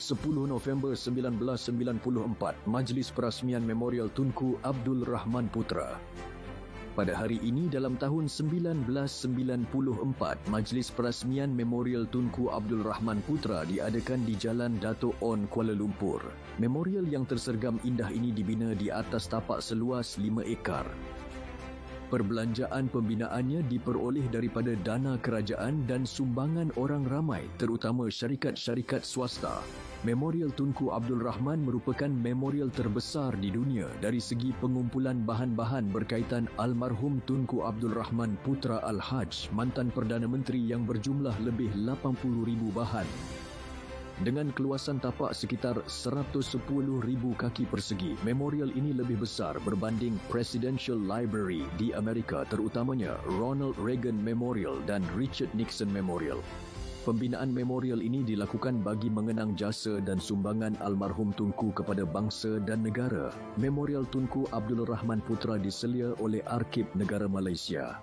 10 November 1994, Majlis Perasmian Memorial Tunku Abdul Rahman Putra. Pada hari ini dalam tahun 1994, Majlis Perasmian Memorial Tunku Abdul Rahman Putra diadakan di Jalan Dato' On, Kuala Lumpur. Memorial yang tersergam indah ini dibina di atas tapak seluas 5 ekar. Perbelanjaan pembinaannya diperoleh daripada dana kerajaan dan sumbangan orang ramai, terutama syarikat-syarikat swasta. Memorial Tunku Abdul Rahman merupakan memorial terbesar di dunia dari segi pengumpulan bahan-bahan berkaitan almarhum Tunku Abdul Rahman Putra Al-Haj, mantan Perdana Menteri, yang berjumlah lebih 80,000 bahan. Dengan keluasan tapak sekitar 110,000 kaki persegi, memorial ini lebih besar berbanding Presidential Library di Amerika, terutamanya Ronald Reagan Memorial dan Richard Nixon Memorial. Pembinaan memorial ini dilakukan bagi mengenang jasa dan sumbangan almarhum Tunku kepada bangsa dan negara. Memorial Tunku Abdul Rahman Putra diselia oleh Arkib Negara Malaysia.